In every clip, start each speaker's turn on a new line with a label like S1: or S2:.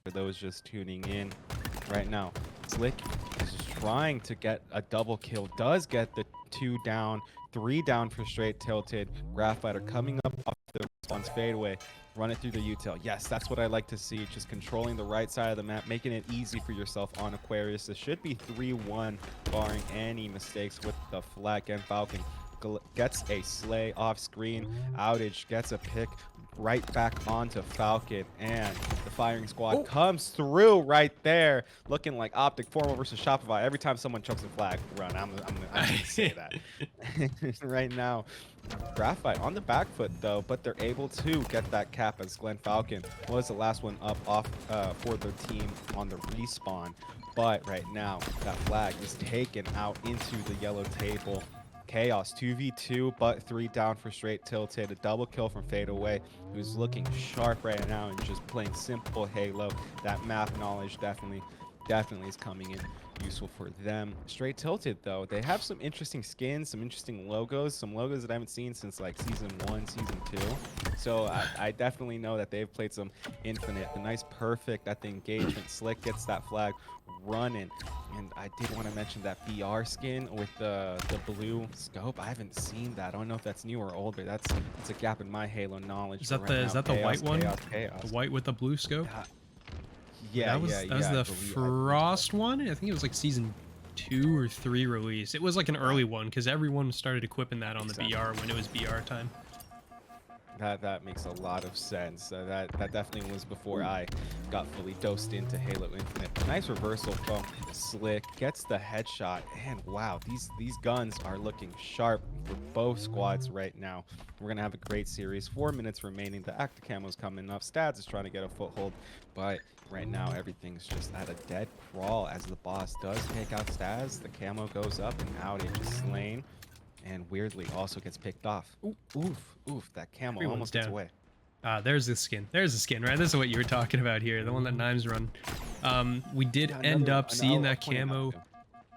S1: For those just tuning in right now, Slick is just trying to get a double kill. Does get the 2 down, 3 down for Str8 Tilted. Graphite are coming up off the response fadeaway. Run it through the util. Yes, that's what I like to see. Just controlling the right side of the map, making it easy for yourself on Aquarius. This should be 3-1, barring any mistakes with the flag. And Falcon gets a slay off screen. Outage gets a pick right back onto Falcon, and the firing squad comes through right there, looking like Optic Formal versus Shopify. Every time someone chucks a flag, run. I'm gonna say that right now. Graphite on the back foot though, but they're able to get that cap as Glenn Falcon was the last one up off for their team on the respawn. But right now, that flag is taken out into the yellow table. Chaos 2v2, but 3 down for Str8 Tilted. A double kill from Fadeaway, who's looking sharp right now and just playing simple Halo. That map knowledge definitely is coming in useful for them. Str8 Tilted though, they have some interesting skins, some interesting logos, some logos that I haven't seen since like season 1, season 2. So I definitely know that they've played some Infinite. The nice perfect at the engagement. Slick gets that flag running. And I did want to mention that BR skin with the blue scope. I haven't seen that. I don't know if that's new or old, but that's a gap in my Halo knowledge.
S2: Is that the white one? The white with the blue scope?
S1: Yeah,
S2: that was the Frost one. I think it was like season 2 or 3 release. It was like an early one because everyone started equipping that on the BR when it was BR time.
S1: That makes a lot of sense. That definitely was before I got fully dosed into Halo Infinite. Nice reversal from Slick. Gets the headshot. And wow, these guns are looking sharp for both squads right now. We're going to have a great series. 4 minutes remaining. The active camo's coming up. Stads is trying to get a foothold. But right now, everything's just at a dead crawl as the boss does take out Stads. The camo goes up and Outage is slain. And weirdly also gets picked off. Oof, that camo almost gets away.
S2: There's the skin. There's the skin, right? This is what you were talking about here, the one that Knives run. We did end up seeing that camo.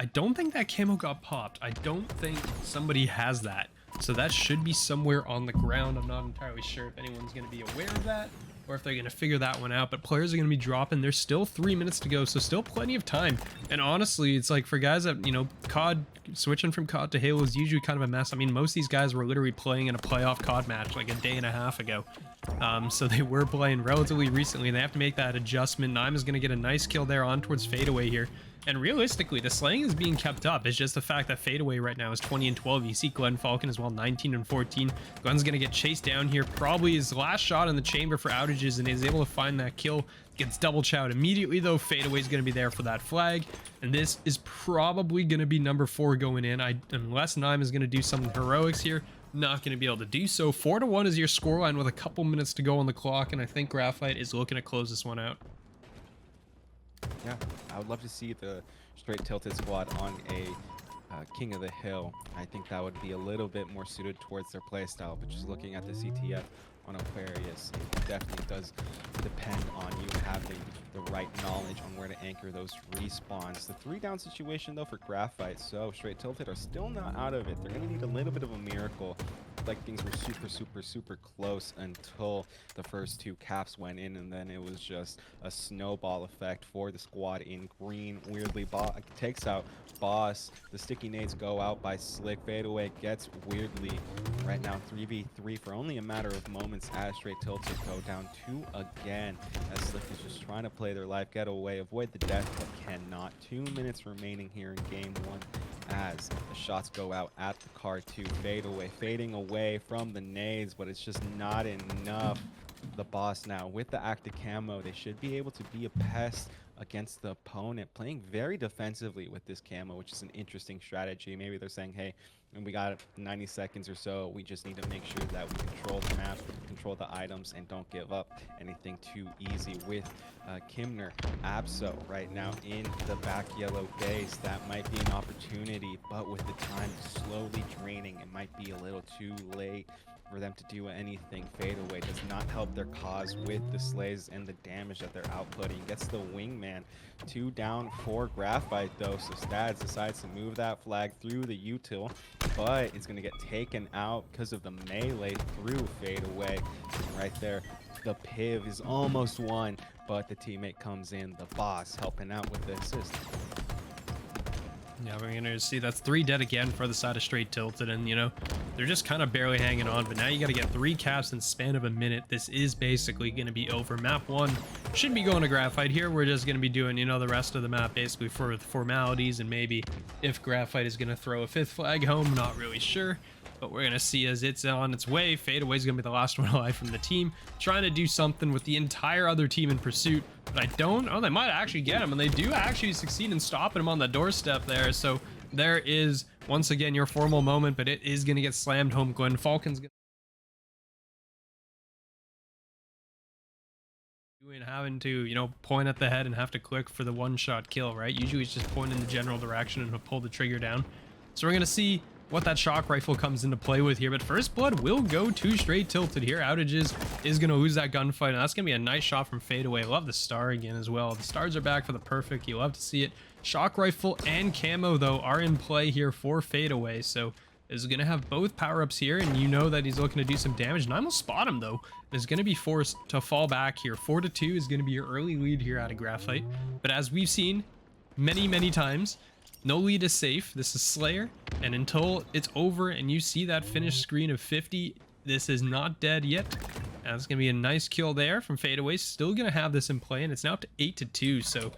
S2: I don't think that camo got popped. I don't think somebody has that. So that should be somewhere on the ground. I'm not entirely sure if anyone's going to be aware of that or if they're going to figure that one out. But players are going to be dropping. There's still 3 minutes to go, so still plenty of time. And honestly, it's like for guys that, you know, COD, switching from COD to Halo is usually kind of a mess. I mean, most of these guys were literally playing in a playoff COD match like a day and a half ago. So they were playing relatively recently, and they have to make that adjustment. Naim is going to get a nice kill there on towards Fadeaway here. And realistically, the slaying is being kept up. It's just the fact that Fadeaway right now is 20 and 12. You see Glenn Falcon as well, 19 and 14. Glenn's going to get chased down here. Probably his last shot in the chamber for Outages, and is able to find that kill. Gets double chowed immediately, though. Fadeaway is going to be there for that flag. And this is probably going to be number 4 going in. Unless Naim is going to do some heroics here, not going to be able to do so. 4-1 is your scoreline with a couple minutes to go on the clock, and I think Graphite is looking to close this one out.
S1: Yeah, I would love to see the Str8 Tilted squad on a King of the Hill. I think that would be a little bit more suited towards their playstyle, but just looking at the CTF on Aquarius, it definitely does depend on you having the right knowledge on where to anchor those respawns. The 3-down situation though for Graphite, so Str8 Tilted are still not out of it. They're going to need a little bit of a miracle. Like things were super close until the first 2 caps went in, and then it was just a snowball effect for the squad in green. Weirdly, takes out Boss. The sticky nades go out by Slick. Fadeaway gets weirdly right now 3v3 for only a matter of moments as Str8 Tilted go down 2 again, as Slick is just trying to play their life getaway, avoid the death, but cannot. 2 minutes remaining here in game 1 as the shots go out at the car 2. Fadeaway fading away from the nades, but it's just not enough. The boss now with the active camo, they should be able to be a pest against the opponent, playing very defensively with this camo, which is an interesting strategy. Maybe they're saying, hey, we got 90 seconds or so, we just need to make sure that we control the map, control the items, and don't give up anything too easy with Kimner. Abso right now in the back yellow base. That might be an opportunity, but with the time slowly draining, it might be a little too late for them to do anything. Fadeaway does not help their cause with the slays and the damage that they're outputting. Gets the wingman. 2 down for Graphite though, so Stads decides to move that flag through the util. but it's going to get taken out because of the melee through fadeaway. And right there, the piv is almost won, but the teammate comes in, the boss helping out with the assist.
S2: Yeah, we're going to see that's 3 dead again for the side of Str8 Tilted, and, you know, they're just kind of barely hanging on, but now you got to get 3 caps in the span of a minute. This is basically going to be over. Map 1 should be going to Graphite here. We're just going to be doing, you know, the rest of the map basically for the formalities, and maybe if Graphite is going to throw a 5th flag home, not really sure. But we're going to see as it's on its way. Fadeaway is going to be the last one alive from the team, trying to do something with the entire other team in pursuit. But I don't... Oh, they might actually get him, and they do actually succeed in stopping him on the doorstep there. So there is, once again, your formal moment, but it is going to get slammed home. Glenn Falcon's going to... having to, you know, point at the head and have to click for the one-shot kill, right? Usually it's just point in the general direction and he'll pull the trigger down. So we're going to see what that shock rifle comes into play with here, but first blood will go to Str8 Tilted here. Outages is going to lose that gunfight, and that's going to be a nice shot from fadeaway. Love the star again as well. The stars are back for the perfect. You love to see it. Shock rifle and camo though are in play here for fadeaway, so is going to have both power-ups here, and you know that he's looking to do some damage. Nine will spot him though, and is going to be forced to fall back here. 4-2 is going to be your early lead here out of Graphite, but as we've seen many times, no lead is safe. This is Slayer, and until it's over and you see that finished screen of 50, this is not dead yet. And it's going to be a nice kill there from fadeaway. Still going to have this in play, and it's now up to 8-2. So,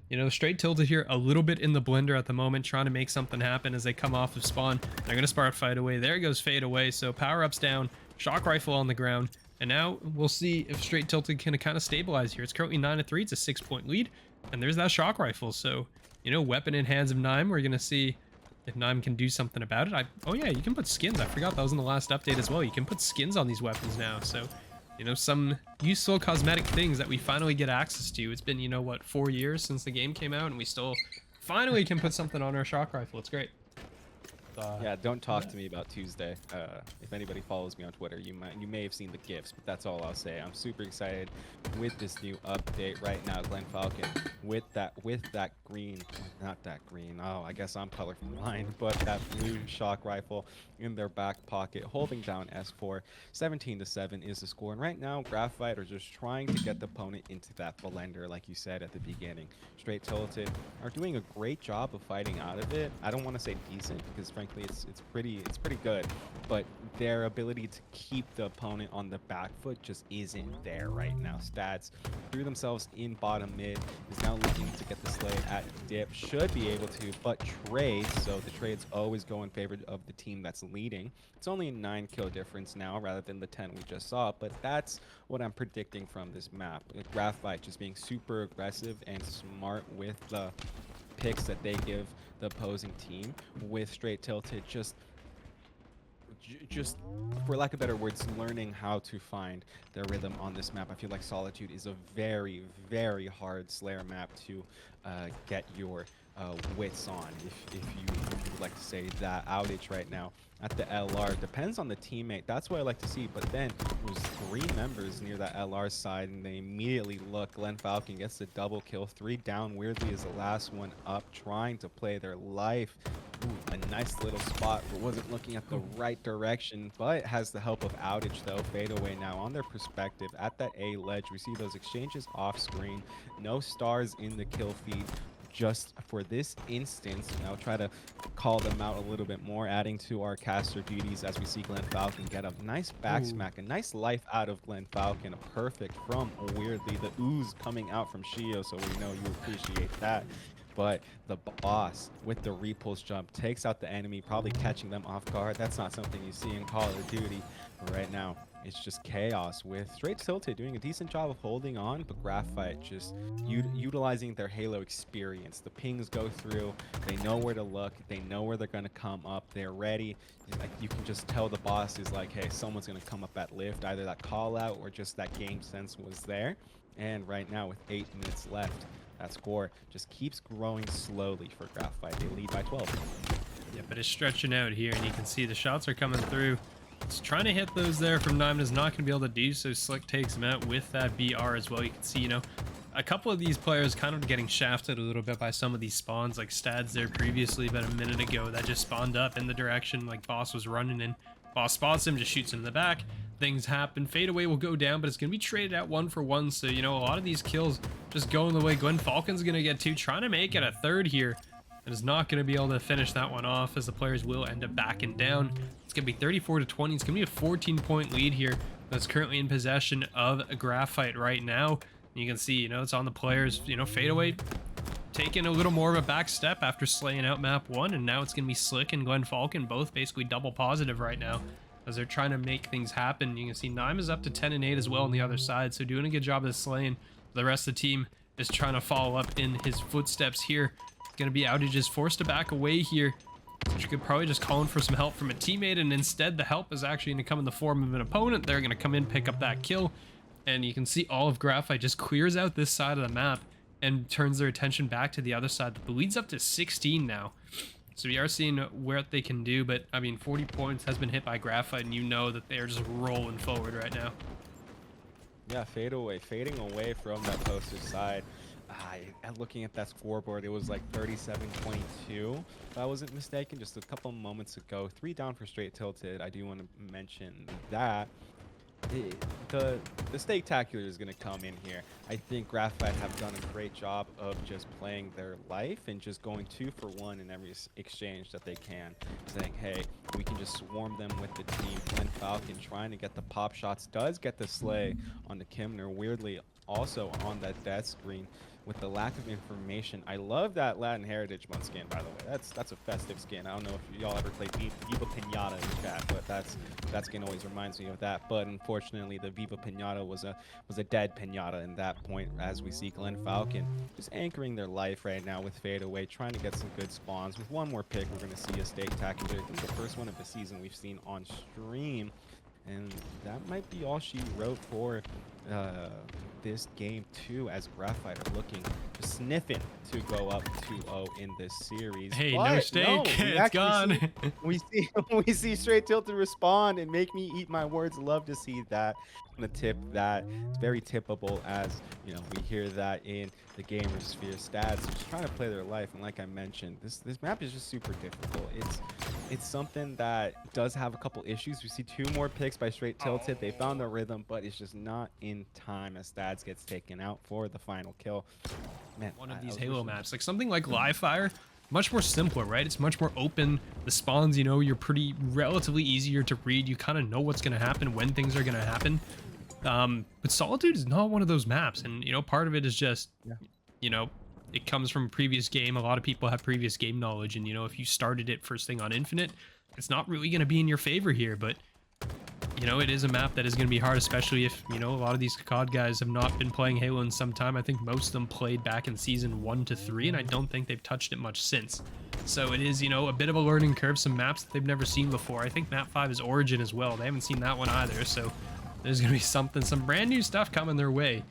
S2: you know, Str8 Tilted here a little bit in the blender at the moment, trying to make something happen as they come off of spawn. They're going to spark fadeaway. There goes fadeaway. So power-ups down, shock rifle on the ground. And now we'll see if Str8 Tilted can kind of stabilize here. It's currently 9-3. It's a 6-point lead. And there's that shock rifle. So, you know, weapon in hands of Nime. We're going to see if Nime can do something about it. Oh, yeah, you can put skins. I forgot that was in the last update as well. You can put skins on these weapons now. So, you know, some useful cosmetic things that we finally get access to. It's been, you know, what, 4 years since the game came out, and we still finally can put something on our shock rifle. It's great.
S1: Yeah, don't talk to me about Tuesday. If anybody follows me on Twitter, you may have seen the gifs, but that's all I'll say. I'm super excited with this new update right now. Glenn Falcon with that green, not that green. Oh, I guess I'm colorblind, but that blue shock rifle in their back pocket, holding down S4. 17-7 is the score, and right now Graphite are just trying to get the opponent into that blender, like you said at the beginning. Str8 Tilted are doing a great job of fighting out of it. I don't want to say decent, because frankly it's pretty good, but their ability to keep the opponent on the back foot just isn't there right now. Stats threw themselves in bottom mid, is now looking to get the slay at dip, should be able to, but trade, so the trades always go in favor of the team that's leading. It's only a 9 kill difference now rather than the 10 we just saw, but that's what I'm predicting from this map. Graphite just being super aggressive and smart with the picks that they give the opposing team, with Str8 Tilted just for lack of better words, learning how to find their rhythm on this map. I feel like Solitude is a very hard Slayer map to get your wits on, if you would like to say that. Outage right now at the LR depends on the teammate. That's what I like to see, but then there's 3 members near that LR side, and they immediately look. Glenn Falcon gets the double kill. 3 down. Weirdly is the last one up, trying to play their life. Ooh, a nice little spot, but wasn't looking at the right direction, but has the help of Outage though. Fadeaway now on their perspective at that A ledge. We see those exchanges off screen. No stars in the kill feed. Just for this instance, I'll try to call them out a little bit more, adding to our caster duties as we see Glenn Falcon get a nice back smack, a nice life out of Glenn Falcon, a perfect from weirdly the ooze coming out from Shio, so we know you appreciate that. But the boss with the repulse jump takes out the enemy, probably catching them off guard. That's not something you see in Call of Duty. But right now, it's just chaos, with Str8 Tilted doing a decent job of holding on, but Graphite just utilizing their Halo experience. The pings go through, they know where to look, they know where they're going to come up, they're ready. Like, you can just tell the boss is like, hey, someone's going to come up at lift. Either that call out or just that game sense was there. And right now, with 8 minutes left, that score just keeps growing slowly for Graphite. They lead by 12.
S2: Yeah, but it's stretching out here, and you can see the shots are coming through. It's trying to hit those there from Nime, is not going to be able to do so. Slick takes him out with that BR as well. You can see, you know, a couple of these players kind of getting shafted a little bit by some of these spawns, like Stads there previously about a minute ago that just spawned up in the direction like Boss was running in. Boss spots him, just shoots him in the back. Things happen. Fadeaway will go down, but it's going to be traded out 1-for-1. So, you know, a lot of these kills just going the way Glenn Falcon's going to get to. Trying to make it a third here. And is not going to be able to finish that one off as the players will end up backing down. It's going to be 34-20. It's going to be a 14-point lead here that's currently in possession of Graphite right now. You can see, you know, it's on the players. You know, Fadeaway taking a little more of a back step after slaying out map 1, and now it's going to be Slick and Glenn Falcon both basically double positive right now as they're trying to make things happen. You can see Nime is up to 10-8 as well on the other side, so doing a good job of slaying. The rest of the team is trying to follow up in his footsteps here. It's going to be Outages forced to back away here, which you could probably just call in for some help from a teammate, and instead the help is actually going to come in the form of an opponent. They're going to come in, pick up that kill, and you can see all of Graphite just clears out this side of the map and turns their attention back to the other side. The lead's up to 16 now. So we are seeing what they can do, but I mean, 40 points has been hit by Graphite, and you know that they're just rolling forward right now.
S1: Yeah, fading away from that poster side. Looking at that scoreboard, it was like 37-22, if I wasn't mistaken, just a couple moments ago. 3 down for Str8 Tilted. I do want to mention that the Stake-tacular is going to come in here. I think Graphite have done a great job of just playing their life and just going 2-for-1 in every exchange that they can, saying, hey, we can just swarm them with the team. Glenn Falcon trying to get the pop shots, does get the slay on the Kimner, weirdly also on that death screen. With the lack of information, I love that Latin Heritage Month skin, by the way. That's a festive skin. I don't know if y'all ever played Viva Pinata in the chat, but that skin always reminds me of that. But unfortunately, the Viva Pinata was a dead pinata in that point, as we see Glenn Falcon just anchoring their life right now with Fadeaway, trying to get some good spawns. With one more pick, we're going to see a Stake-tacular. I think the first one of the season we've seen on stream. And that might be all she wrote for this game too, as Graphite are looking, just sniffing to go up 2-0 in this series.
S2: Hey,
S1: but
S2: no Stake,
S1: no,
S2: it's gone.
S1: we see Str8 Tilted respond and make me eat my words. Love to see that. The tip that it's very tippable, as you know, we hear that in the gamer sphere. Stats just trying to play their life, and like I mentioned, this map is just super difficult. It's something that does have a couple issues. We see 2 more picks by Str8 Tilted. They found the rhythm, but it's just not in time as Stats gets taken out for the final kill. Man,
S2: one of these Halo maps, like something like Live Fire, much more simpler, right? It's much more open. The spawns, you know, you're pretty relatively easier to read. You kind of know what's going to happen, when things are going to happen. But Solitude is not one of those maps, and you know, part of it is just, you know, it comes from a previous game. A lot of people have previous game knowledge, and you know, if you started it first thing on Infinite, it's not really going to be in your favor here. But you know, it is a map that is going to be hard, especially if, you know, a lot of these COD guys have not been playing Halo in some time. I think most of them played back in season 1 to 3, and I don't think they've touched it much since. So it is, you know, a bit of a learning curve, some maps that they've never seen before. I think map 5 is Origin as well. They haven't seen that one either, so there's going to be some brand new stuff coming their way,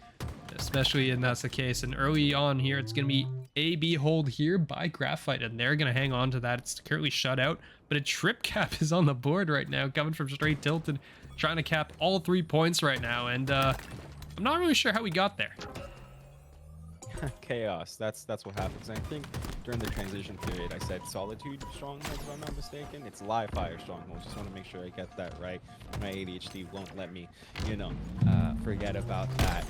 S2: especially if that's the case. And early on here, it's going to be A-B hold here by Graphite, and they're going to hang on to that. It's currently shut out, but a trip cap is on the board right now, coming from Str8 Tilted, trying to cap all 3 points right now, and I'm not really sure how we got there.
S1: Chaos. That's what happens. And I think during the transition period, I said Solitude Stronghold, if I'm not mistaken. It's Live Fire Stronghold. Just want to make sure I get that right. My ADHD won't let me, you know, forget about that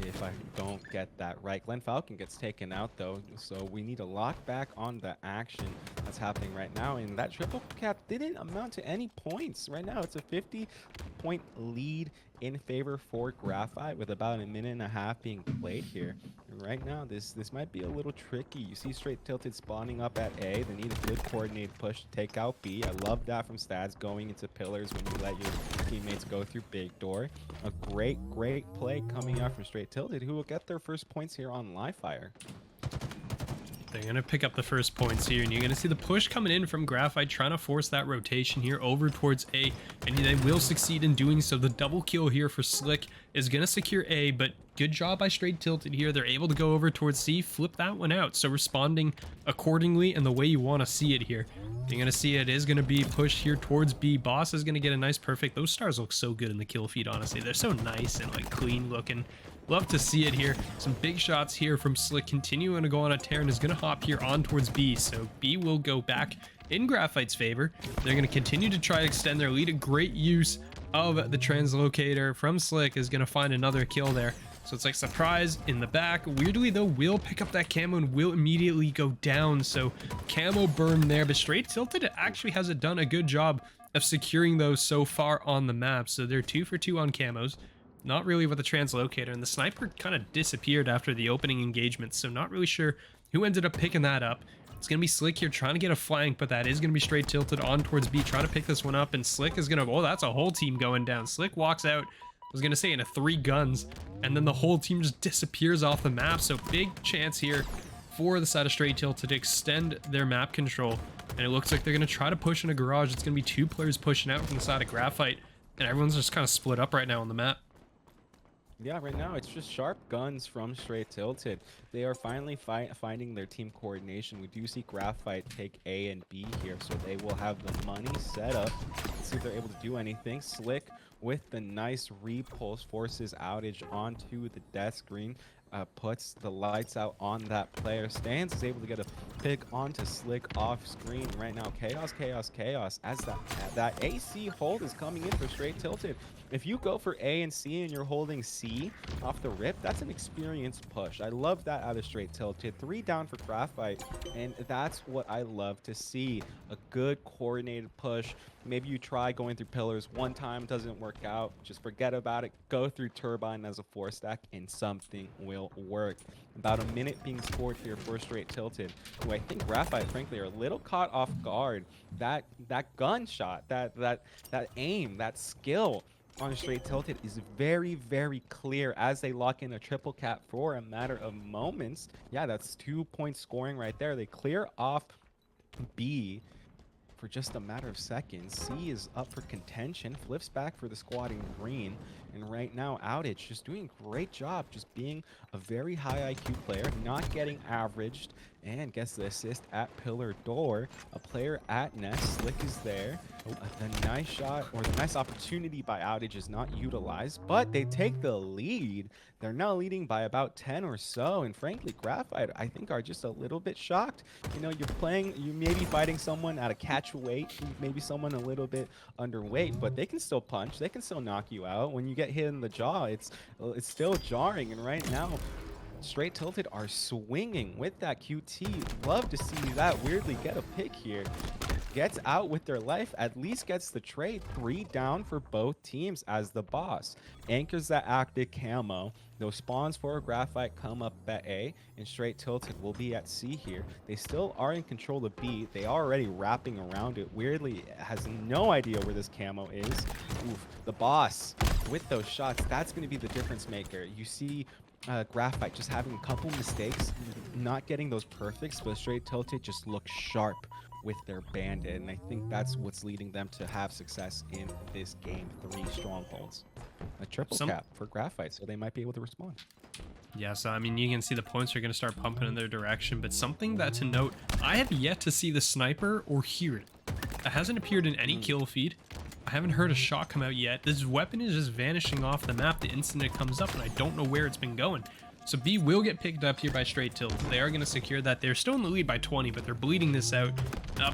S1: if I don't get that right. Glenn Falcon gets taken out though, so we need a lock back on the action that's happening right now. And that triple cap didn't amount to any points. Right now, it's a 50-point lead in favor for Graphite, with about a minute and a half being played here. And right now, this might be a little tricky. You see Str8 Tilted spawning up at A. They need a good coordinated push to take out B. I love that from Stads, going into pillars when you let your teammates go through big door. A great play coming out from Str8 Tilted, who will get their first points here on Live Fire.
S2: They're going to pick up the first points here, and you're going to see the push coming in from Graphite, trying to force that rotation here over towards A, and they will succeed in doing so. The double kill here for Slick is going to secure A, but good job by Str8 Tilted here. They're able to go over towards C, flip that one out, so responding accordingly and the way you want to see it here. You're going to see it is going to be pushed here towards B. Boss is going to get a nice perfect. Those stars look so good in the kill feed, honestly. They're so nice and like clean looking. Love to see it here. Some big shots here from Slick, continuing to go on a tear, and is going to hop here on towards B. So B will go back in Graphite's favor. They're going to continue to try to extend their lead. A great use of the translocator from Slick is going to find another kill there. So it's like surprise in the back. Weirdly though, will pick up that camo and will immediately go down. So camo burn there, but Str8 Tilted actually hasn't done a good job of securing those so far on the map. So they're 2 for 2 on camos. Not really with the translocator, and the sniper kind of disappeared after the opening engagement. So not really sure who ended up picking that up. It's going to be Slick here trying to get a flank, but that is going to be Str8 Tilted on towards B, trying to pick this one up, and Slick is going to, oh, that's a whole team going down. Slick walks out, I was going to say into 3 guns, and then the whole team just disappears off the map. So big chance here for the side of Str8 Tilted to extend their map control, and it looks like they're going to try to push in a garage. It's going to be 2 players pushing out from the side of Graphite, and everyone's just kind of split up right now on the map.
S1: Yeah, right now it's just sharp guns from Str8 Tilted. They are finally finding their team coordination. We do see Graphite take A and B here, so they will have the money set up. Let's see if they're able to do anything. Slick with the nice repulse forces outage onto the death screen. Puts the lights out on that player. Stans is able to get a pick onto Slick off screen right now. Chaos, chaos, chaos. As that AC hold is coming in for Str8 Tilted. If you go for A and C and you're holding C off the rip, that's an experienced push. I love that out of Str8 Tilted. 3 down for Graphite, and that's what I love to see. A good coordinated push. Maybe you try going through pillars one time, doesn't work out, just forget about it. Go through Turbine as a 4-stack and something will work. About a minute being scored here for Str8 Tilted, who I think Graphite frankly are a little caught off guard. That gunshot, that aim, that skill on Str8 Tilted is very, very clear as they lock in a triple cap for a matter of moments. Yeah, that's 2-point scoring right there. They clear off B for just a matter of seconds. C is up for contention, flips back for the squad in green, and right now Outage just doing a great job, just being a very high IQ player, not getting averaged, and gets the assist at pillar door. A player at nest, Slick is there. The nice shot, or the nice opportunity by Outage is not utilized, but they take the lead. They're now leading by about 10 or so, and frankly, Graphite, I think, are just a little bit shocked. You know, you may be fighting someone at a catch weight, maybe someone a little bit underweight, but they can still punch, they can still knock you out. When you get hit in the jaw, it's still jarring, and right now, Str8 Tilted are swinging with that QT. Love to see that weirdly get a pick here. Gets out with their life, at least gets the trade. 3 down for both teams as the boss anchors that active camo. Those spawns for Graphite come up at A, and Str8 Tilted will be at C here. They still are in control of B. They are already wrapping around it. Weirdly, has no idea where this camo is. Oof, the boss with those shots, that's going to be the difference maker. You see Graphite just having a couple mistakes, not getting those perfects, but Str8 Tilted just look sharp with their bandit, and I think that's what's leading them to have success in this game. 3 strongholds, a triple cap for Graphite, so they might be able to respond.
S2: Yeah, so I mean, you can see the points are going to start pumping in their direction, but something that to note, I have yet to see the sniper or hear it. It hasn't appeared in any kill feed. I haven't heard a shot come out yet. This weapon is just vanishing off the map the instant it comes up, and I don't know where it's been going. So B will get picked up here by Str8 Tilted. They are going to secure that. They're still in the lead by 20, but they're bleeding this out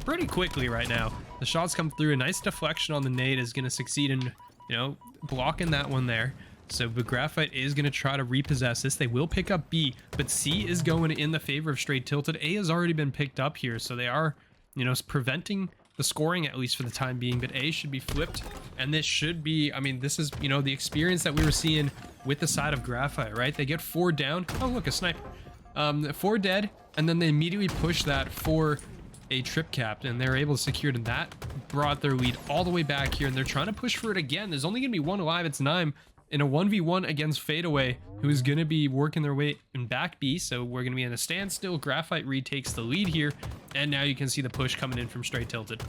S2: pretty quickly right now. The shots come through. A nice deflection on the nade is going to succeed in, you know, blocking that one there. So but Graphite is going to try to repossess this. They will pick up B, but C is going in the favor of Str8 Tilted. A has already been picked up here, so they are, you know, preventing the scoring at least for the time being, but A should be flipped, and this should be, I mean, this is, you know, the experience that we were seeing with the side of Graphite, right? They get 4 down. Oh, look, a sniper. 4 dead, and then they immediately push that for a trip cap, and they're able to secure it, and that brought their lead all the way back here, and they're trying to push for it again. There's only gonna be 1 alive. It's Nime in a 1v1 against Fadeaway, who is going to be working their way in back B, so we're going to be in a standstill. Graphite retakes the lead here, and now you can see the push coming in from Str8 Tilted.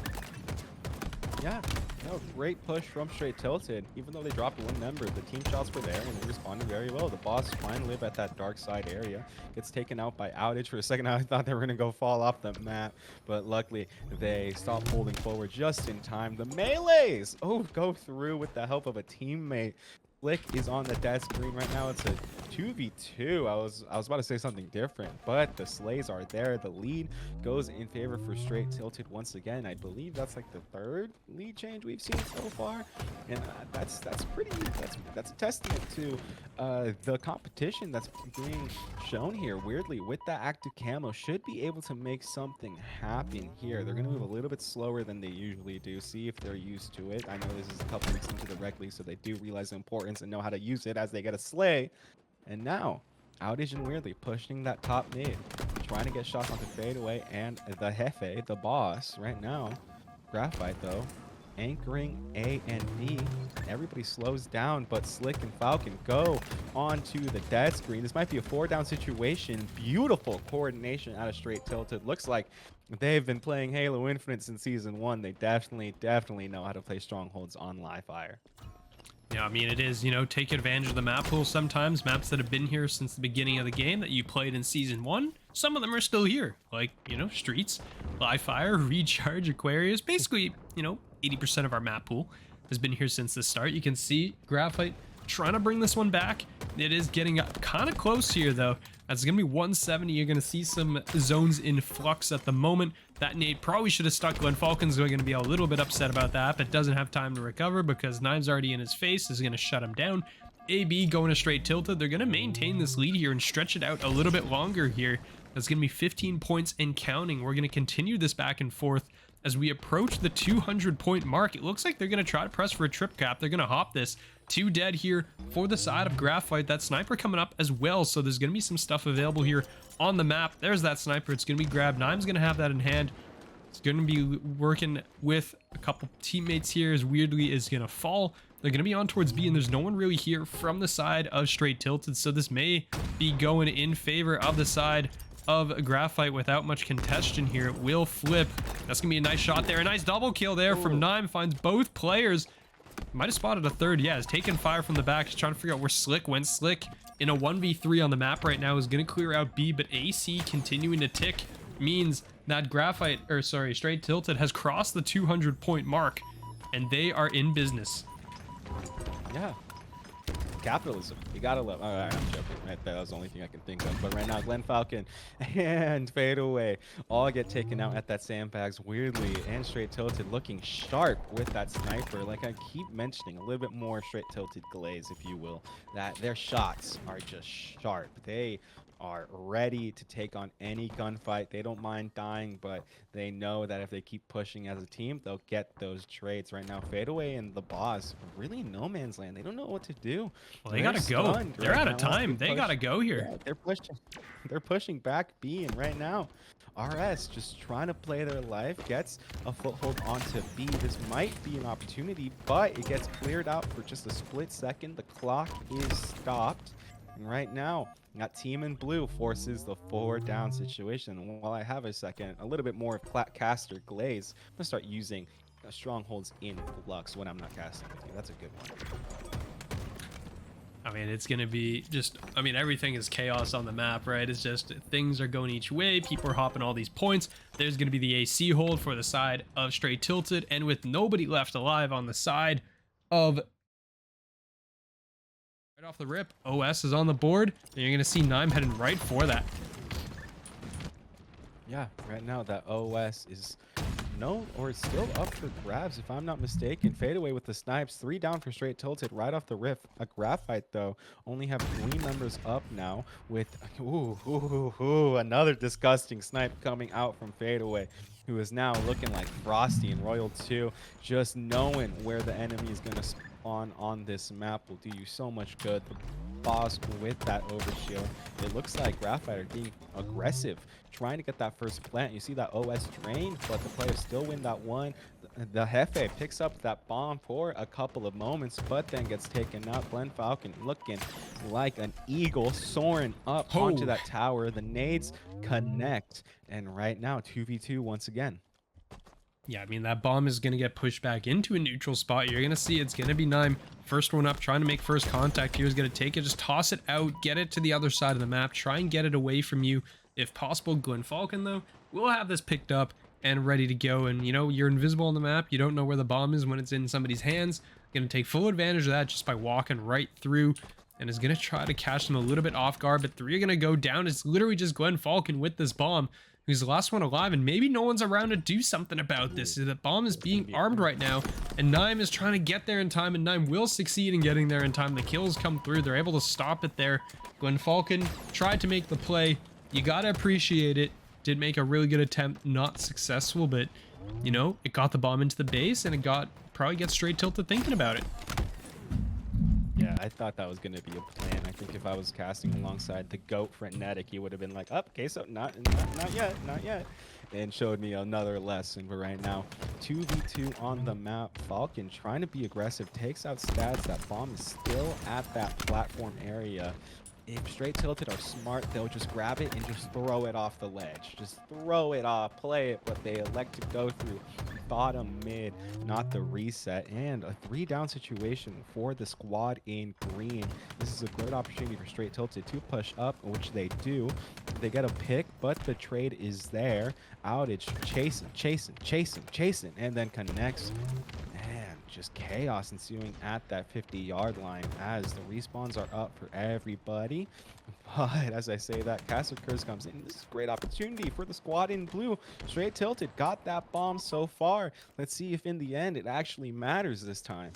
S1: Yeah, no, great push from Str8 Tilted. Even though they dropped 1 member, the team shots were there, and they responded very well. The boss finally live at that dark side area. Gets taken out by Outage. For a second, I thought they were going to go fall off the map, but luckily, they stopped holding forward just in time. The melees, go through with the help of a teammate. Slick is on the dead screen right now. It's a 2v2. I was about to say something different, but the slays are there. The lead goes in favor for Str8 Tilted once again. I believe that's like the third lead change we've seen so far, and that's a testament to the competition that's being shown here. Weirdly, with that active camo, should be able to make something happen here. They're going to move a little bit slower than they usually do. See if they're used to it. I know this is a couple weeks into the rec league, so they do realize the importance and know how to use it as they get a slay. And now, Outage and Weirdly pushing that top mid, trying to get shots onto fadeaway, and the Jefe, the boss, right now. Graphite, though, anchoring A and B. Everybody slows down, but Slick and Falcon go onto the dead screen. This might be a 4-down situation. Beautiful coordination out of Str8 Tilted. Looks like they've been playing Halo Infinite since Season 1. They definitely know how to play strongholds on live fire.
S2: Yeah, I mean, it is, you know, take advantage of the map pool sometimes. Maps that have been here since the beginning of the game that you played in Season 1. Some of them are still here, like, you know, Streets, Live Fire, Recharge, Aquarius. Basically, you know, 80% of our map pool has been here since the start. You can see Graphite trying to bring this one back. It is getting kind of close here, though. That's going to be 170. You're going to see some zones in flux at the moment. That nade probably should have stuck. Glenn Falcon's going to be a little bit upset about that, but doesn't have time to recover because Knives already in his face is going to shut him down. AB going to Str8 Tilted. They're going to maintain this lead here and stretch it out a little bit longer here. That's going to be 15 points and counting. We're going to continue this back and forth as we approach the 200-point mark. It looks like they're going to try to press for a trip cap. They're going to hop this. 2 dead here for the side of Graphite. That sniper coming up as well, so there's going to be some stuff available here on the map. There's that sniper. It's going to be grabbed. Nime's going to have that in hand. It's going to be working with a couple teammates here as Weirdly is going to fall. They're going to be on towards B, and there's no one really here from the side of Str8 Tilted, so this may be going in favor of the side of Graphite without much contention here. It will flip. That's going to be a nice shot there. A nice double kill there from Nime. Finds both players. Might have spotted a third. Yeah, is taking fire from the back. He's trying to figure out where Slick went. Slick in a 1v3 on the map right now is going to clear out B, but AC continuing to tick means that Str8 Tilted has crossed the 200-point mark, and they are in business.
S1: Yeah. Capitalism. You gotta love. All right, I'm joking. Right, that was the only thing I can think of. But right now, Glenn Falcon and Fadeaway all get taken out at that sandbags. Weirdly, and Str8 Tilted looking sharp with that sniper. Like I keep mentioning, a little bit more Str8 Tilted glaze, if you will. That their shots are just sharp. They are ready to take on any gunfight. They don't mind dying, but they know that if they keep pushing as a team, they'll get those trades. Right now, Fadeaway and the boss really no man's land. They don't know what to do.
S2: Well, they gotta go. They're out of time. They gotta go here.
S1: Yeah, they're pushing back B, and right now RS just trying to play their life, gets a foothold onto B. This might be an opportunity, but it gets cleared out for just a split second. The clock is stopped, and right now that team in blue forces the 4-down situation. And while I have a second, a little bit more of caster glaze, I'm gonna start using strongholds in flux when I'm not casting with you. That's a good one.
S2: I mean, it's going to be just, I mean, everything is chaos on the map, right? It's just things are going each way. People are hopping all these points. There's going to be the AC hold for the side of Str8 Tilted, and with nobody left alive on the side of right off the rip, OS is on the board, and you're going to see Nime heading right for that.
S1: Yeah, right now that OS is still up for grabs, if I'm not mistaken. Fadeaway with the snipes. 3 down for Str8 Tilted right off the riff. A Graphite, though, only have 3 members up now with another disgusting snipe coming out from Fadeaway, who is now looking like Frosty in Royal 2. Just knowing where the enemy is going to spawn on this map will do you so much good. The boss with that overshield. It looks like Graphite are being aggressive, trying to get that first plant. You see that OS drained, but the players still win that one. The Jefe picks up that bomb for a couple of moments, but then gets taken out. Glenn Falcon looking like an eagle soaring up onto that tower. The nades connect, and right now 2v2 once again.
S2: Yeah, I mean, that bomb is going to get pushed back into a neutral spot. You're going to see it's going to be Nime. First one up, trying to make first contact here. Is going to take it, just toss it out, get it to the other side of the map, try and get it away from you if possible. Glenn Falcon, though, will have this picked up and ready to go. And, you know, you're invisible on the map. You don't know where the bomb is when it's in somebody's hands. Going to take full advantage of that just by walking right through and is going to try to catch them a little bit off guard, but 3 are going to go down. It's literally just Glenn Falcon with this bomb, who's the last one alive, and maybe no one's around to do something about this. The bomb is being armed right now, and Nime is trying to get there in time, and Nime will succeed in getting there in time. The kills come through. They're able to stop it there. Glenn Falcon tried to make the play. You gotta appreciate it. Did make a really good attempt, not successful, but you know, it got the bomb into the base, and it probably gets Str8 Tilted thinking about it.
S1: Yeah, I thought that was going to be a plan. I think if I was casting alongside the GOAT Frenetic, he would have been like, okay, so not yet, and showed me another lesson. But right now, 2v2 on the map. Falcon trying to be aggressive, takes out stats. That bomb is still at that platform area. If Str8 Tilted are smart, they'll just grab it and just throw it off the ledge. Just throw it off, play it, but they elect to go through bottom mid, not the reset, and a 3-down situation for the squad in green. This is a great opportunity for Str8 Tilted to push up, which they do. They get a pick, but the trade is there. Outage chasing, and then connects. Just chaos ensuing at that 50-yard line as the respawns are up for everybody. But as I say that, Castle Curse comes in. This is a great opportunity for the squad in blue. Str8 Tilted got that bomb so far. Let's see if in the end it actually matters this time.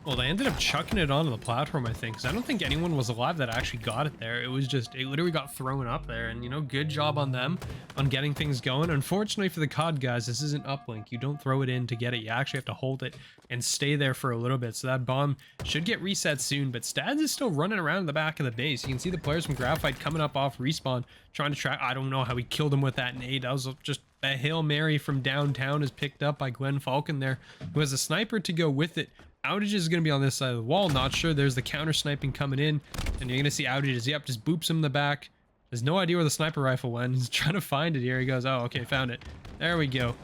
S2: Well, they ended up chucking it onto the platform, I think, because I don't think anyone was alive that actually got it there. It was just, it literally got thrown up there, and, you know, good job on them on getting things going. Unfortunately for the COD guys, this isn't uplink. You don't throw it in to get it. You actually have to hold it and stay there for a little bit. So that bomb should get reset soon, but Stads is still running around in the back of the base. You can see the players from Graphite coming up off respawn, trying to track. I don't know how he killed him with that nade. That was just a Hail Mary from downtown, is picked up by Glenn Falcon there, who has a sniper to go with it. Outage is going to be on this side of the wall. Not sure. There's the counter sniping coming in, and you're going to see Outage. Yep, just boops him in the back. There's no idea where the sniper rifle went. He's trying to find it here. He goes, oh, okay, found it. There we go.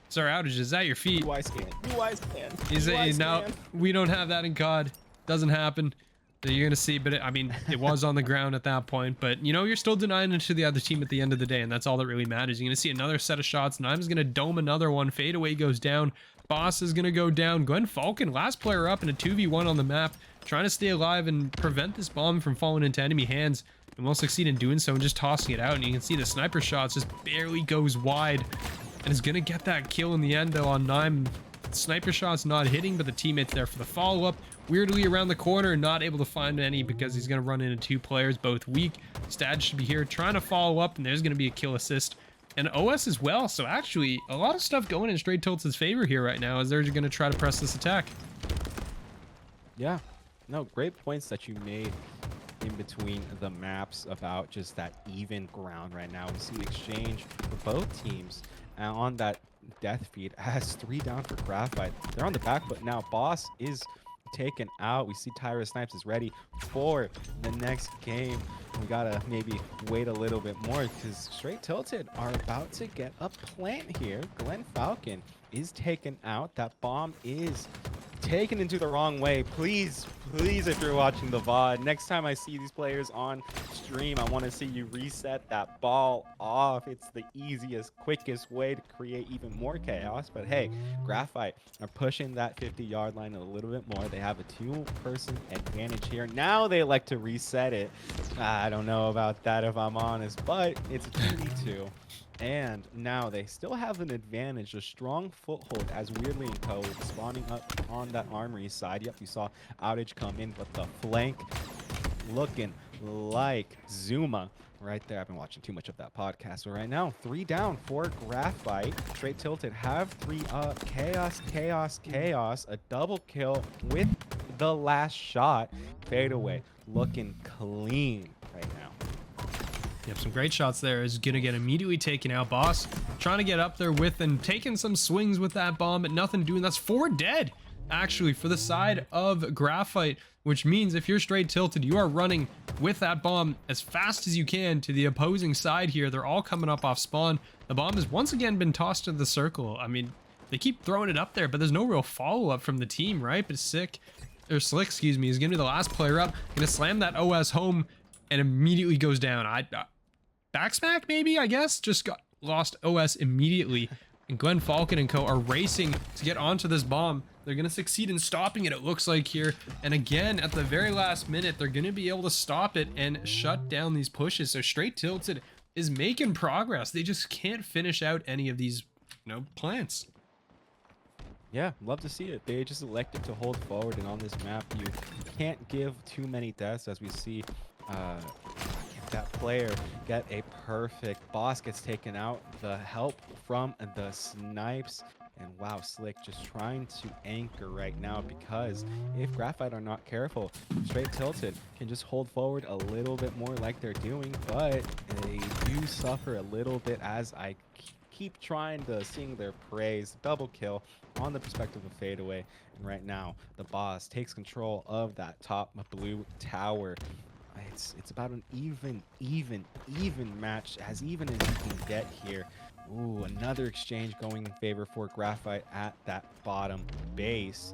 S2: Sir Outage is at your feet.
S1: UI scan.
S2: He's now, we don't have that in COD. Doesn't happen. You're going to see, but I mean, it was on the ground at that point, but you know, you're still denying it to the other team at the end of the day, and that's all that really matters. You're going to see another set of shots. Nime's going to dome another one. Fadeaway goes down. Boss is going to go down. Glenn Falcon, last player up in a 2v1 on the map, trying to stay alive and prevent this bomb from falling into enemy hands, and will succeed in doing so and just tossing it out. And you can see the sniper shots just barely goes wide, and is going to get that kill in the end though on Nime. Sniper shots not hitting, but the teammates there for the follow-up. Weirdly around the corner, not able to find any because he's going to run into 2 players, both weak. Stad should be here trying to follow up, and there's going to be a kill assist. And OS as well, so actually a lot of stuff going in Str8 Tilted's favor here right now as they're going to try to press this attack.
S1: Yeah, no, great points that you made in between the maps about just that even ground right now. We see exchange for both teams on that death feed as 3 down for Graphite. They're on the back foot now. Boss is taken out. We see Tyra Snipes is ready for the next game. We gotta maybe wait a little bit more because Str8 Tilted are about to get a plant here. Glenn Falcon is taken out. That bomb is taken into the wrong way. Please, if you're watching the VOD, next time I see these players on stream, I want to see you reset that ball off. It's the easiest, quickest way to create even more chaos. But hey, Graphite are pushing that 50-yard line a little bit more. They have a 2-person advantage here. Now they like to reset it. I don't know about that if I'm honest, but it's a 2v2. And now they still have an advantage, a strong foothold as Weirdly and Co. spawning up on that armory side. Yep, you saw Outage come in, but the flank looking like Zuma right there. I've been watching too much of that podcast. So right now, 3 down for Graphite. Str8 Tilted have 3 up. Chaos. A double kill with the last shot. Fadeaway looking clean right now.
S2: Yep, some great shots there. Is going to get immediately taken out. Boss trying to get up there with and taking some swings with that bomb, but nothing doing. That's 4 dead, actually, for the side of Graphite, which means if you're Str8 Tilted, you are running with that bomb as fast as you can to the opposing side here. They're all coming up off spawn. The bomb has once again been tossed to the circle. I mean, they keep throwing it up there, but there's no real follow-up from the team, right? But Slick, excuse me, is going to be the last player up. Going to slam that OS home and immediately goes down. Backsmack, maybe, I guess, just lost OS immediately. And Glenn Falcon and Co. are racing to get onto this bomb. They're going to succeed in stopping it, it looks like here. And again, at the very last minute, they're going to be able to stop it and shut down these pushes. So Str8 Tilted is making progress. They just can't finish out any of these, plants.
S1: Yeah, love to see it. They just elected to hold forward, and on this map, you can't give too many deaths, as we see that player get a perfect. Boss gets taken out. The help from the snipes. And wow, Slick just trying to anchor right now, because if Graphite are not careful, Str8 Tilted can just hold forward a little bit more like they're doing, but they do suffer a little bit, as I keep trying to sing their praise. Double kill on the perspective of fadeaway, and right now the boss takes control of that top blue tower. It's about an even match, as even as you can get here. Ooh, another exchange going in favor for Graphite at that bottom base.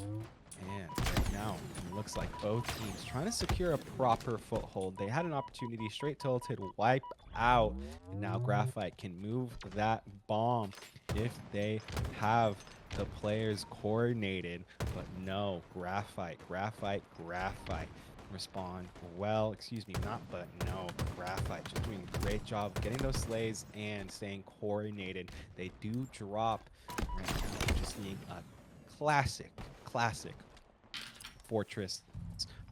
S1: And right now, it looks like both teams trying to secure a proper foothold. They had an opportunity. Str8 Tilted wipe out. And now Graphite can move that bomb if they have the players coordinated. But no, Graphite respond well, excuse me, not but no. Graphite just doing a great job getting those slays and staying coordinated. They do drop right now. We're just seeing a classic fortress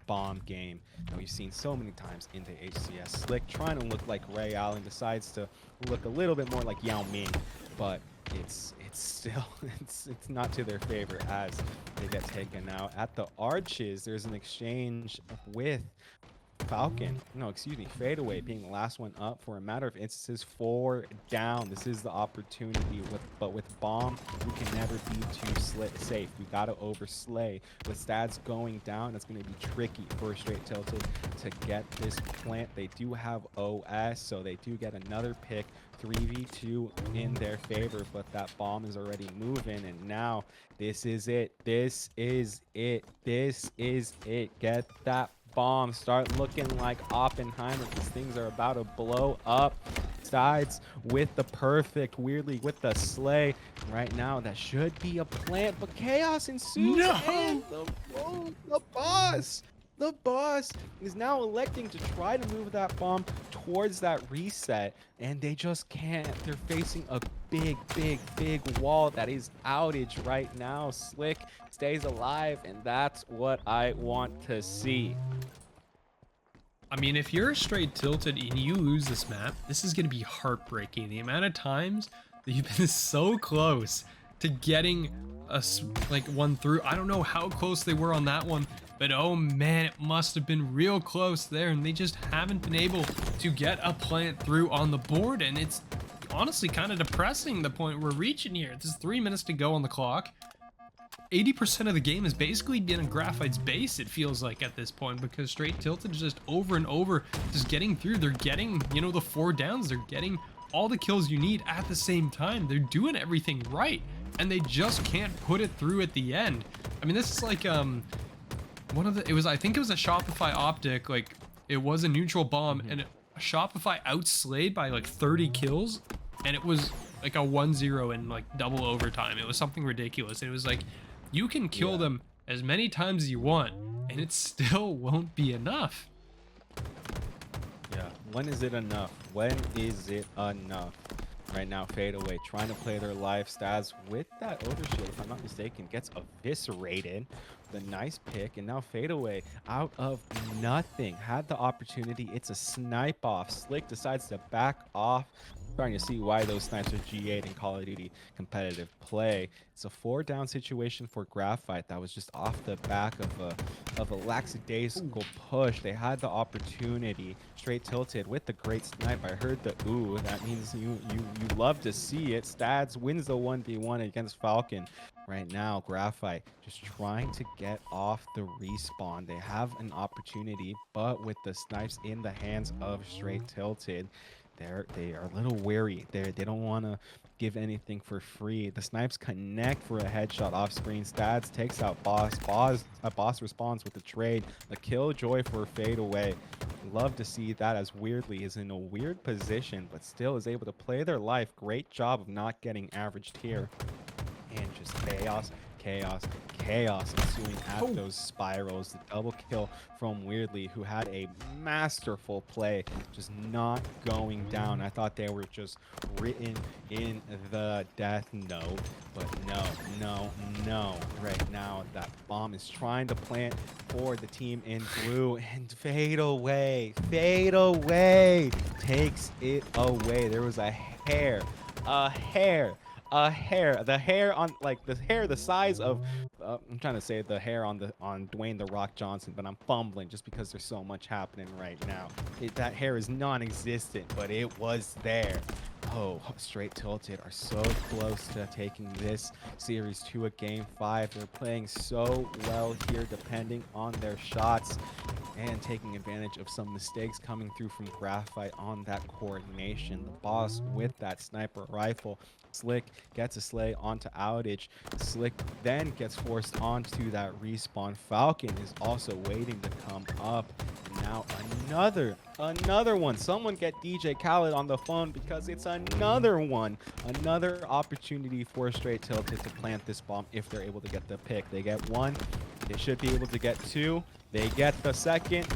S1: bomb game that we've seen so many times in the HCS. Slick trying to look like Ray Allen, decides to look a little bit more like Yao Ming, but it's still it's not to their favor, as they get taken out. At the arches, there's an exchange with fadeaway being the last one up. For a matter of instances, 4 down. This is the opportunity, but with bomb, we can never be too safe. We gotta overslay. With stats going down, it's gonna be tricky for Str8 Tilted to get this plant. They do have OS, so they do get another pick. 3v2 in their favor, but that bomb is already moving, and now this is it. Get that bomb. Start looking like Oppenheimer, because things are about to blow up. Sides with the perfect, weirdly with the slay. Right now, that should be a plant, but chaos ensues.
S2: No!
S1: And the boss is now electing to try to move that bomb towards that reset, and they just can't. They're facing a big wall that is outage right now. Slick stays alive, and that's what I want to see.
S2: I mean, if you're Str8 Tilted and you lose this map, this is going to be heartbreaking. The amount of times that you've been so close to getting one through. I don't know how close they were on that one, but oh man, it must have been real close there, and they just haven't been able to get a plant through on the board. And it's honestly kind of depressing, the point we're reaching here. There's 3 minutes to go on the clock. 80% of the game has basically been in Graphite's base, it feels like, at this point, because Str8 Tilted is just over and over just getting through. They're getting, the 4 downs. They're getting all the kills you need at the same time. They're doing everything right, and they just can't put it through at the end. I mean, this is like I think it was a Shopify optic. Like, it was a neutral bomb, and Shopify outslayed by like 30 kills, and it was like a 1-0 in like double overtime. It was something ridiculous. And it was like, you can kill them as many times as you want, and it still won't be enough.
S1: Yeah, when is it enough? When is it enough? Right now, fadeaway trying to play their life. Stats with that overshield, if I'm not mistaken, gets eviscerated. The nice pick, and now fadeaway out of nothing had the opportunity. It's a snipe off. Slick decides to back off. Starting to see why those snipes are G8 in Call of Duty competitive play. It's a 4-down situation for Graphite. That was just off the back of a lackadaisical push. They had the opportunity. Str8 Tilted with the great snipe. I heard the ooh. That means you love to see it. Stads wins the 1v1 against Falcon. Right now, Graphite just trying to get off the respawn. They have an opportunity, but with the snipes in the hands of Str8 Tilted, they are a little wary. They don't want to give anything for free. The snipes connect for a headshot off screen. Stads takes out Boss. Boss responds with a trade. A killjoy for fadeaway. Love to see that, as weirdly is in a weird position, but still is able to play their life. Great job of not getting averaged here. And just chaos chaos ensuing at those spirals. The double kill from Weirdly, who had a masterful play, just not going down. I thought they were just written in the death note, but no. Right now, that bomb is trying to plant for the team in blue, and fade away, takes it away. There was a hair, the hair on, like, the hair the size of I'm trying to say the hair on Dwayne the Rock Johnson, but I'm fumbling just because there's so much happening right now. That hair is non-existent, but it was there. Oh, Str8 Tilted are so close to taking this series to a game 5. They're playing so well here, depending on their shots and taking advantage of some mistakes coming through from Graphite on that coordination. The boss with that sniper rifle. Slick gets a slay onto Outage. Slick then gets forced onto that respawn. Falcon is also waiting to come up. And now another one. Someone get DJ Khaled on the phone, because it's another one. Another opportunity for Str8 Tilted to plant this bomb if they're able to get the pick. They get one. They should be able to get two. They get the second.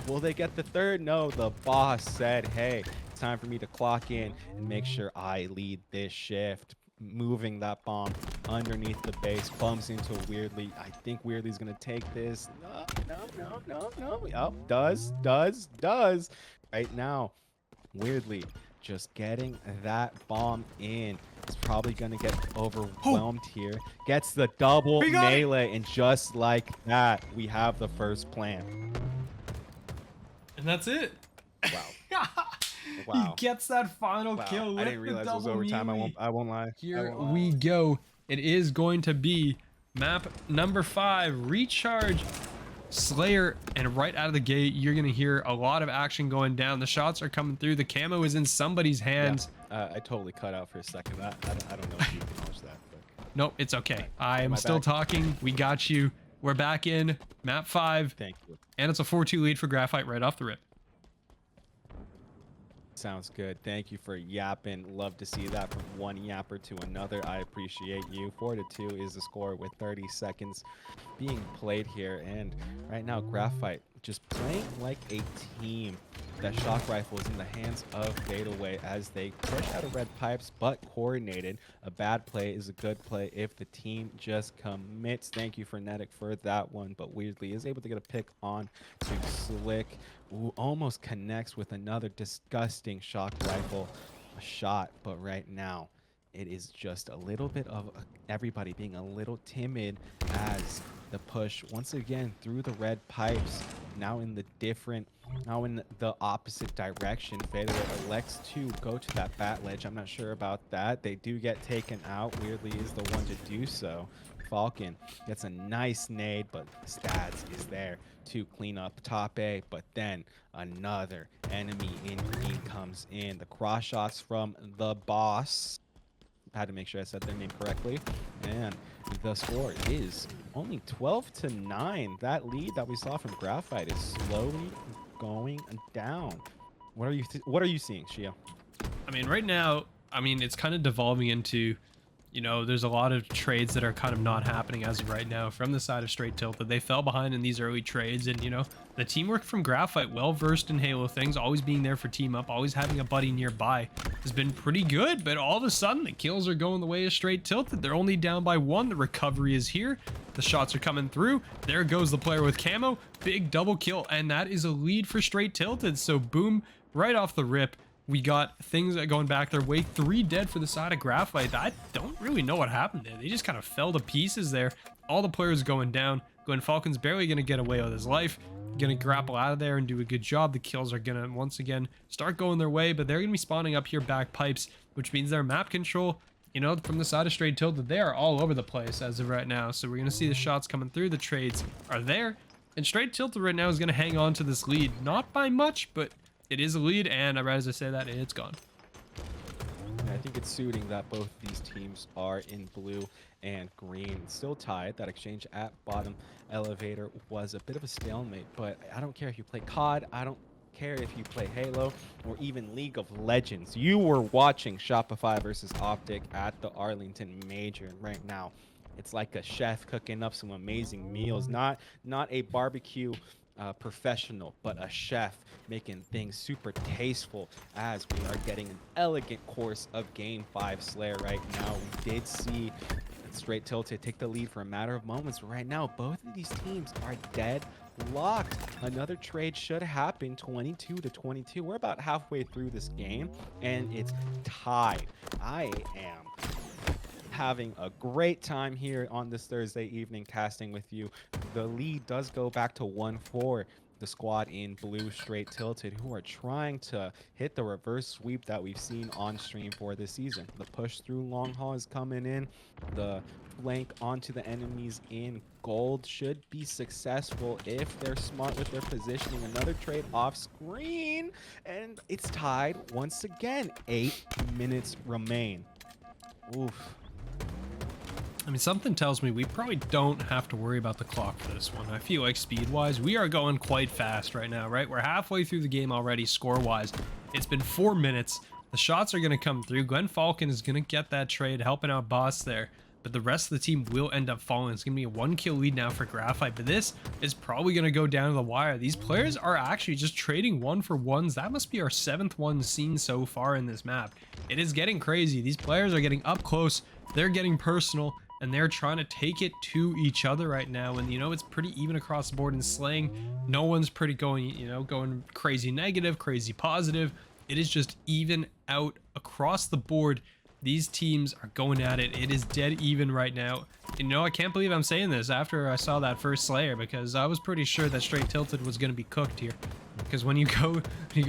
S1: Will they get the third? No, the boss said, hey, it's time for me to clock in and make sure I lead this shift. Moving that bomb underneath the base, bumps into Weirdly. I think Weirdly's gonna take this. No. Oh, does. Right now, Weirdly just getting that bomb in. It's probably gonna get overwhelmed here. Gets the double melee, and just like that, we have the first plant.
S2: And that's it.
S1: Wow.
S2: He gets that final kill.
S1: I didn't realize it was overtime. I won't lie.
S2: Here we go. It is going to be map number 5, Recharge Slayer, and right out of the gate, you're gonna hear a lot of action going down. The shots are coming through. The camo is in somebody's hands.
S1: Yeah, I totally cut out for a second. I don't know if you acknowledge that. But...
S2: Nope, it's okay. I'm still talking. We got you. We're back in map 5.
S1: Thank you.
S2: And it's a 4-2 lead for Graphite right off the rip.
S1: Sounds good. Thank you for yapping. Love to see that from one yapper to another. I appreciate you. 4-2 is the score with 30 seconds being played here. And right now, Graphite just playing like a team. That shock rifle is in the hands of Fadeaway as they push out of red pipes, but coordinated. A bad play is a good play if the team just commits. Thank you, Frenetic, for that one. But Weirdly is able to get a pick on to Slick, who almost connects with another disgusting shock rifle shot. But right now, it is just a little bit of everybody being a little timid as the push once again through the red pipes, now in the opposite direction. Fadeaway elects to go to that bat ledge. I'm not sure about that. They do get taken out. Weirdly is the one to do so. Falcon gets a nice nade, but Stats is there to clean up top A. But then another enemy in green comes in. The cross shots from the boss. Had to make sure I said their name correctly. And the score is only 12-9. That lead that we saw from Graphite is slowly going down. What are you seeing, Shia?
S2: I mean, right now, it's kind of devolving into, there's a lot of trades that are kind of not happening as of right now from the side of Str8 Tilted. They fell behind in these early trades, and the teamwork from Graphite, well versed in Halo things, always being there for team up, always having a buddy nearby, has been pretty good. But all of a sudden, the kills are going the way of Str8 Tilted. They're only down by 1. The recovery is here. The shots are coming through. There goes the player with camo. Big double kill, and that is a lead for Str8 Tilted. So boom, right off the rip, we got things going back their way. 3 dead for the side of Graphite. I don't really know what happened there. They just kind of fell to pieces there. All the players going down. Glenn Falcon's barely going to get away with his life. Going to grapple out of there and do a good job. The kills are going to once again start going their way, but they're going to be spawning up here back pipes, which means their map control, from the side of Str8 Tilted, they are all over the place as of right now. So we're going to see the shots coming through. The trades are there. And Str8 Tilted right now is going to hang on to this lead. Not by much, but it is a lead, and right as I say that, it's gone.
S1: I think it's suiting that both these teams are in blue and green. Still tied. That exchange at bottom elevator was a bit of a stalemate, but I don't care if you play COD. I don't care if you play Halo or even League of Legends. You were watching Shopify versus Optic at the Arlington Major right now. It's like a chef cooking up some amazing meals. Not a barbecue professional, but a chef making things super tasteful as we are getting an elegant course of Game 5 Slayer right now. We did see Str8 Tilted take the lead for a matter of moments, but right now both of these teams are dead locked. Another trade should happen, 22-22. We're about halfway through this game and it's tied. I am having a great time here on this Thursday evening casting with you. The lead does go back to 1-4. The squad in blue, Str8 Tilted, who are trying to hit the reverse sweep that we've seen on stream for this season. The push through long haul is coming in. The flank onto the enemies in gold should be successful if they're smart with their positioning. Another trade off screen, and it's tied once again. 8 minutes remain. Oof.
S2: I mean, something tells me we probably don't have to worry about the clock for this one. I feel like speed-wise, we are going quite fast right now, right? We're halfway through the game already, score-wise. It's been 4 minutes. The shots are going to come through. Glenn Falcon is going to get that trade, helping out Boss there. But the rest of the team will end up falling. It's going to be a 1-kill lead now for Graphite, but this is probably going to go down to the wire. These players are actually just trading 1-for-1s. That must be our 7th one seen so far in this map. It is getting crazy. These players are getting up close. They're getting personal, and they're trying to take it to each other right now. And, you know, it's pretty even across the board in slaying. No one's pretty going, you know, going crazy negative, crazy positive. It is just even out across the board. These teams are going at it. It is dead even right now. You know, I can't believe I'm saying this after I saw that first Slayer, because I was pretty sure that Str8 Tilted was going to be cooked here. Because when you go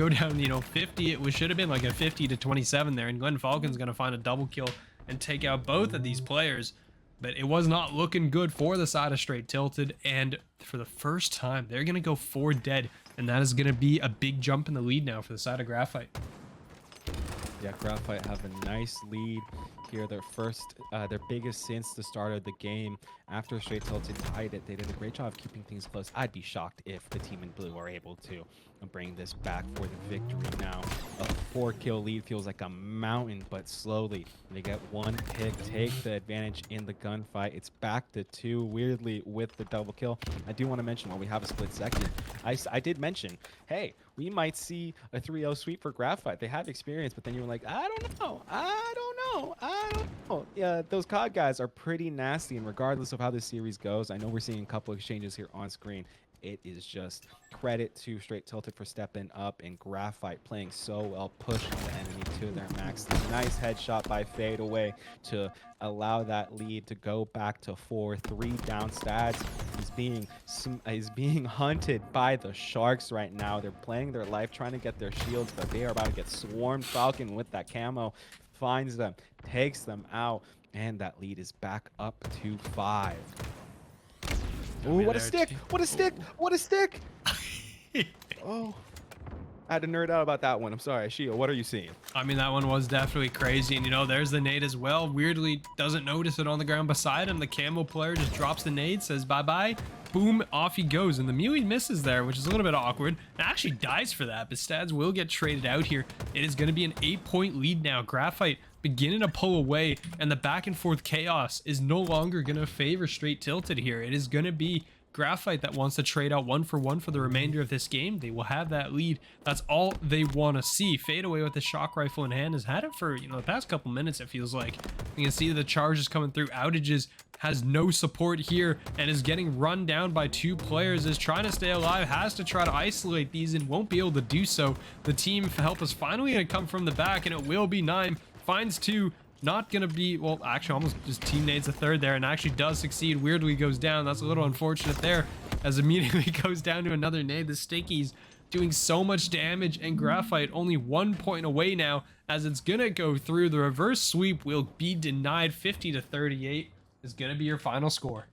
S2: down, you know, 50, should have been like a 50-27 there, and Glenn Falcon's going to find a double kill and take out both of these players. But it was not looking good for the side of Str8 Tilted, and for the first time, they're going to go 4 dead, and that is going to be a big jump in the lead now for the side of Graphite.
S1: Yeah, Graphite have a nice lead here. Their biggest since the start of the game. After Str8 Tilted tied it, they did a great job of keeping things close. I'd be shocked if the team in blue are able to bring this back for the victory now. A 4-kill lead feels like a mountain, but slowly they get 1 pick, take the advantage in the gunfight. It's back to 2, weirdly, with the double kill. I do want to mention, while we have a split second, I did mention, hey, we might see a 3-0 sweep for Graphite. They have experience, but then you were like, I don't know. Yeah, those COD guys are pretty nasty, and regardless of how this series goes, I know we're seeing a couple exchanges here on screen. It is just credit to Str8 Tilted for stepping up, and Graphite playing so well, pushing the enemy to their max. Nice headshot by Fadeaway to allow that lead to go back to 4. 3 down stats. He's being hunted by the Sharks right now. They're playing their life, trying to get their shields, but they are about to get swarmed. Falcon with that camo finds them, takes them out, and that lead is back up to 5. Oh, what a stick! What a stick! What a stick! Oh, I had to nerd out about that one. I'm sorry. Shio, what are you seeing?
S2: I mean, that one was definitely crazy. And, you know, there's the nade as well. Weirdly, doesn't notice it on the ground beside him. The camo player just drops the nade, says bye-bye. Boom, off he goes. And the Mew misses there, which is a little bit awkward. And actually dies for that, but Stads will get traded out here. It is going to be an 8-point lead now. Graphite beginning to pull away, and the back and forth chaos is no longer going to favor Str8 Tilted here. It is going to be Graphite that wants to trade out 1-for-1 for the remainder of this game. They will have that lead. That's all they want to see. Fadeaway with the shock rifle in hand has had it for, you know, the past couple minutes, it feels like. You can see the charges coming through. Outages has no support here and is getting run down by 2 players, is trying to stay alive, has to try to isolate these and won't be able to do so. The team help is finally going to come from the back, and it will be 9. Finds 2, not gonna be, well, actually almost just team nades a 3rd there, and actually does succeed. Weirdly goes down. That's a little unfortunate there, as immediately goes down to another nade. The Stickies doing so much damage, and Graphite only 1 point away now, as it's gonna go through. The reverse sweep will be denied. 50-38 is gonna be your final score.